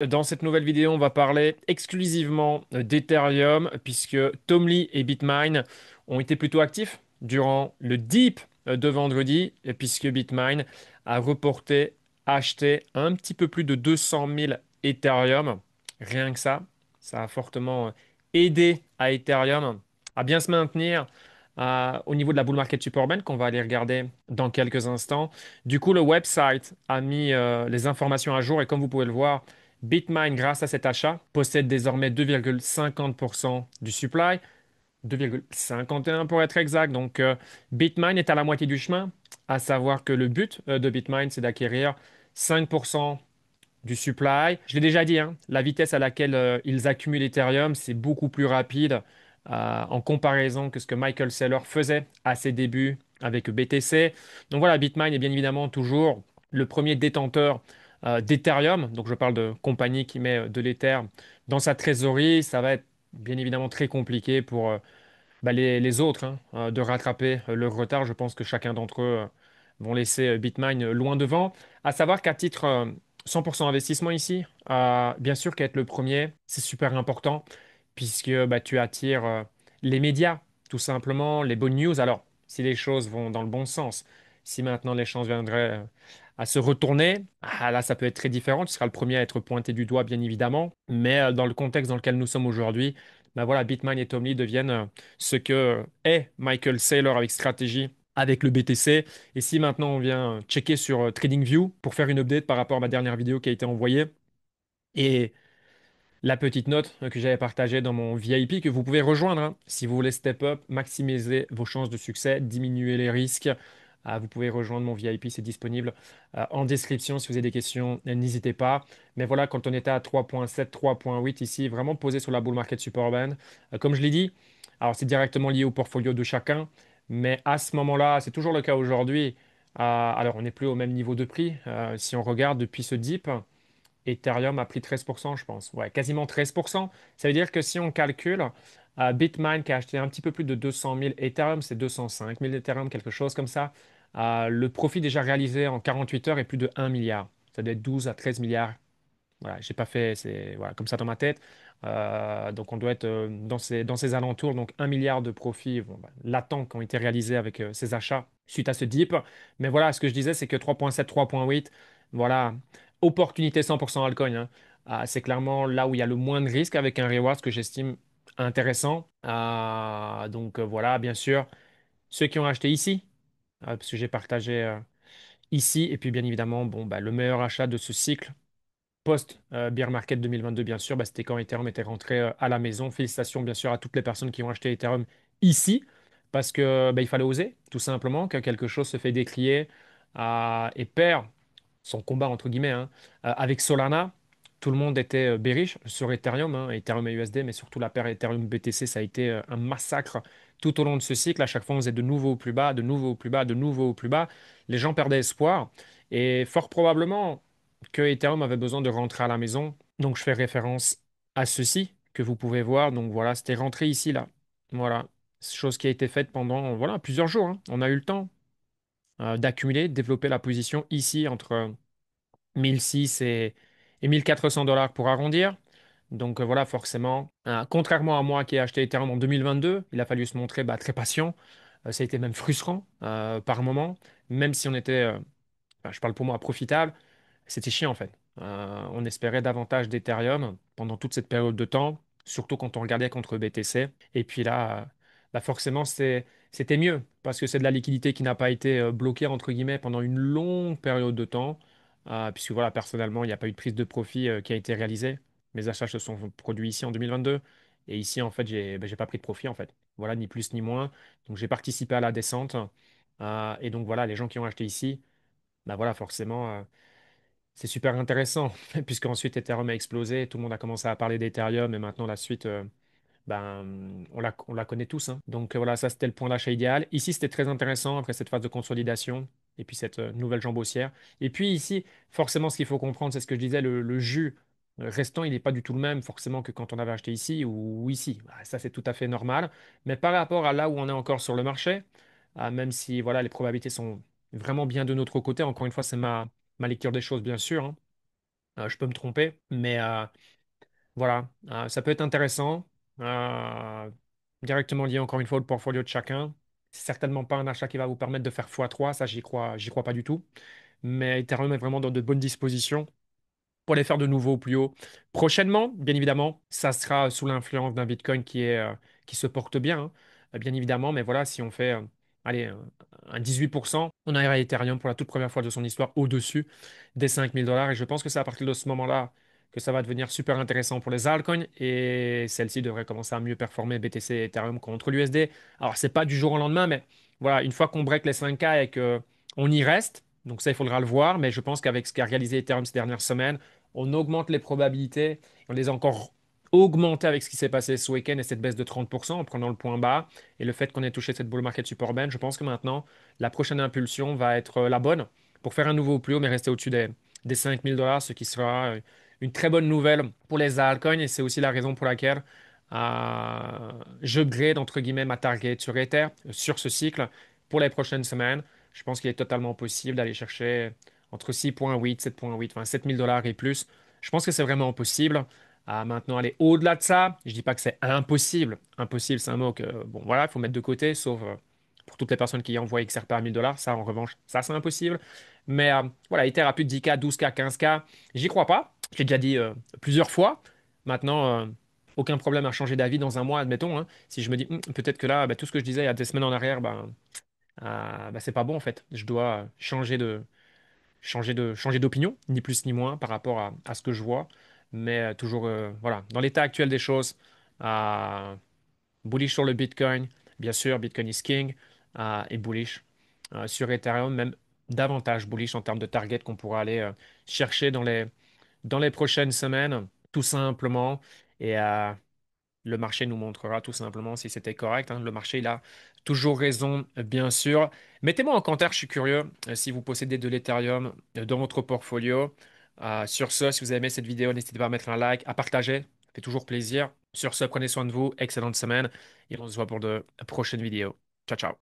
Dans cette nouvelle vidéo, on va parler exclusivement d'Ethereum, puisque Tom Lee et Bitmain ont été plutôt actifs durant le dip de vendredi, et puisque Bitmain a reporté, acheté un petit peu plus de 200 000 Ethereum. Rien que ça a fortement aidé à Ethereum à bien se maintenir au niveau de la bull market support band qu'on va aller regarder dans quelques instants. Du coup, le website a mis les informations à jour, et comme vous pouvez le voir, Bitmain, grâce à cet achat, possède désormais 2,50% du supply, 2,51 pour être exact. Donc, Bitmain est à la moitié du chemin, à savoir que le but de Bitmain, c'est d'acquérir 5% du supply. Je l'ai déjà dit, hein, la vitesse à laquelle ils accumulent Ethereum, c'est beaucoup plus rapide en comparaison que ce que Michael Saylor faisait à ses débuts avec BTC. Donc voilà, Bitmain est bien évidemment toujours le premier détenteur d'Ethereum. Donc je parle de compagnie qui met de l'Ether dans sa trésorerie. Ça va être bien évidemment très compliqué pour les autres de rattraper leur retard. Je pense que chacun d'entre eux vont laisser Bitmain loin devant. À savoir qu'à titre 100% investissement ici, bien sûr qu'être le premier, c'est super important puisque tu attires les médias, tout simplement, les bonnes news. Alors, si les choses vont dans le bon sens, si maintenant les chances viendraient à se retourner, là, ça peut être très différent. Tu seras le premier à être pointé du doigt, bien évidemment. Mais dans le contexte dans lequel nous sommes aujourd'hui, voilà, Bitmain et Tom Lee deviennent ce que est Michael Saylor avec stratégie avec le BTC. Et si maintenant on vient checker sur TradingView pour faire une update par rapport à ma dernière vidéo qui a été envoyée et la petite note que j'avais partagée dans mon VIP que vous pouvez rejoindre si vous voulez step up, maximiser vos chances de succès, diminuer les risques. Vous pouvez rejoindre mon VIP, c'est disponible en description. Si vous avez des questions, n'hésitez pas. Mais voilà, quand on était à 3.7, 3.8 ici, vraiment posé sur la bull market support band, comme je l'ai dit, alors c'est directement lié au portfolio de chacun, mais à ce moment-là, c'est toujours le cas aujourd'hui. Alors on n'est plus au même niveau de prix. Si on regarde depuis ce dip, Ethereum a pris 13%, je pense. Ouais, quasiment 13%. Ça veut dire que si on calcule, Bitmain qui a acheté un petit peu plus de 200 000 Ethereum, c'est 205 000 Ethereum, quelque chose comme ça. Le profit déjà réalisé en 48 heures est plus de 1 milliard. Ça doit être 12 à 13 milliards. Voilà, j'ai pas fait, c'est voilà, comme ça dans ma tête. Donc on doit être dans ces alentours, donc 1 milliard de profits bon, latents qui ont été réalisés avec ces achats suite à ce dip. Mais voilà, ce que je disais, c'est que 3.7, 3.8, voilà, opportunité 100% altcoin, hein. C'est clairement là où il y a le moins de risque avec un reward, ce que j'estime intéressant. Donc voilà, bien sûr, ceux qui ont acheté ici, parce que j'ai partagé ici, et puis bien évidemment, bon, le meilleur achat de ce cycle post-Bear Market 2022, bien sûr, c'était quand Ethereum était rentré à la maison. Félicitations, bien sûr, à toutes les personnes qui ont acheté Ethereum ici, parce que il fallait oser, tout simplement, que quelque chose se fait décrier et perd son combat, entre guillemets, avec Solana. Tout le monde était bearish sur Ethereum, Ethereum et USD, mais surtout la paire Ethereum BTC, ça a été un massacre tout au long de ce cycle. À chaque fois, on faisait de nouveau au plus bas, de nouveau au plus bas, de nouveau au plus bas. Les gens perdaient espoir. Et fort probablement, que Ethereum avait besoin de rentrer à la maison. Donc je fais référence à ceci que vous pouvez voir. Donc voilà, c'était rentré ici, là. Voilà, chose qui a été faite pendant voilà, plusieurs jours, hein. On a eu le temps d'accumuler, de développer la position ici entre 1006 et 1400 dollars pour arrondir. Donc voilà, forcément, contrairement à moi qui ai acheté Ethereum en 2022, il a fallu se montrer très patient. Ça a été même frustrant par moment, même si on était, je parle pour moi, profitable. C'était chiant en fait. On espérait davantage d'Ethereum pendant toute cette période de temps, surtout quand on regardait contre BTC. Et puis là, forcément, c'était mieux parce que c'est de la liquidité qui n'a pas été bloquée entre guillemets pendant une longue période de temps. Puisque voilà, personnellement, il n'y a pas eu de prise de profit qui a été réalisée. Mes achats se sont produits ici en 2022. Et ici, en fait, j'ai pas pris de profit en fait. Voilà, ni plus ni moins. Donc j'ai participé à la descente. Et donc voilà, les gens qui ont acheté ici, voilà, forcément. C'est super intéressant, puisqu'ensuite Ethereum a explosé, tout le monde a commencé à parler d'Ethereum, et maintenant la suite, on la connaît tous, hein. Donc voilà, ça c'était le point d'achat idéal. Ici, c'était très intéressant après cette phase de consolidation, et puis cette nouvelle jambe haussière. Et puis ici, forcément, ce qu'il faut comprendre, c'est ce que je disais, le jus restant, il n'est pas du tout le même forcément que quand on avait acheté ici ou ici. Ça, c'est tout à fait normal. Mais par rapport à là où on est encore sur le marché, même si voilà, les probabilités sont vraiment bien de notre côté, encore une fois, c'est ma lecture des choses, bien sûr, hein. Je peux me tromper, mais voilà, ça peut être intéressant. Directement lié encore une fois au portfolio de chacun. C'est certainement pas un achat qui va vous permettre de faire x3, ça j'y crois pas du tout. Mais Ethereum est vraiment dans de bonnes dispositions pour les faire de nouveau au plus haut. Prochainement, bien évidemment, ça sera sous l'influence d'un Bitcoin qui se porte bien, hein, bien évidemment. Mais voilà, si on fait allez, un 18%, on arrive à Ethereum pour la toute première fois de son histoire au-dessus des 5 000 $. Et je pense que c'est à partir de ce moment-là que ça va devenir super intéressant pour les altcoins. Et celle-ci devrait commencer à mieux performer BTC et Ethereum contre l'USD. Alors, c'est pas du jour au lendemain, mais voilà, une fois qu'on break les 5K et qu'on y reste, donc ça, il faudra le voir. Mais je pense qu'avec ce qu'a réalisé Ethereum ces dernières semaines, on augmente les probabilités. On les a encore augmentées avec ce qui s'est passé ce week-end et cette baisse de 30% en prenant le point bas. Et le fait qu'on ait touché cette bull market support band, je pense que maintenant, la prochaine impulsion va être la bonne pour faire un nouveau plus haut, mais rester au-dessus des 5 000 $, ce qui sera une très bonne nouvelle pour les altcoins. Et c'est aussi la raison pour laquelle je grade, entre guillemets, ma target sur Ether, sur ce cycle, pour les prochaines semaines. Je pense qu'il est totalement possible d'aller chercher entre 6,8, 7,8, enfin 7 000 $ et plus. Je pense que c'est vraiment possible. Maintenant, aller au-delà de ça, je dis pas que c'est impossible. Impossible, c'est un mot que, bon, voilà, il faut mettre de côté, sauf pour toutes les personnes qui envoient XRP à 1 000 $. Ça, en revanche, ça, c'est impossible. Mais voilà, Ether à plus de 10K, 12K, 15K, j'y crois pas. J'ai déjà dit plusieurs fois. Maintenant, aucun problème à changer d'avis dans un mois, admettons, hein. Si je me dis, peut-être que là, bah, tout ce que je disais il y a des semaines en arrière, c'est pas bon en fait. Je dois changer d'opinion, ni plus ni moins par rapport à ce que je vois. Mais toujours, voilà, dans l'état actuel des choses, euh, bullish sur le Bitcoin, bien sûr, Bitcoin is king, et bullish sur Ethereum, même davantage bullish en termes de target qu'on pourra aller chercher dans les prochaines semaines, tout simplement. Et le marché nous montrera tout simplement si c'était correct, hein. Le marché, il a toujours raison, bien sûr. Mettez-moi en commentaire, je suis curieux, si vous possédez de l'Ethereum dans votre portfolio. Sur ce, si vous avez aimé cette vidéo, n'hésitez pas à mettre un like, à partager. Ça fait toujours plaisir. Sur ce, prenez soin de vous. Excellente semaine. Et on se voit pour de prochaines vidéos. Ciao, ciao.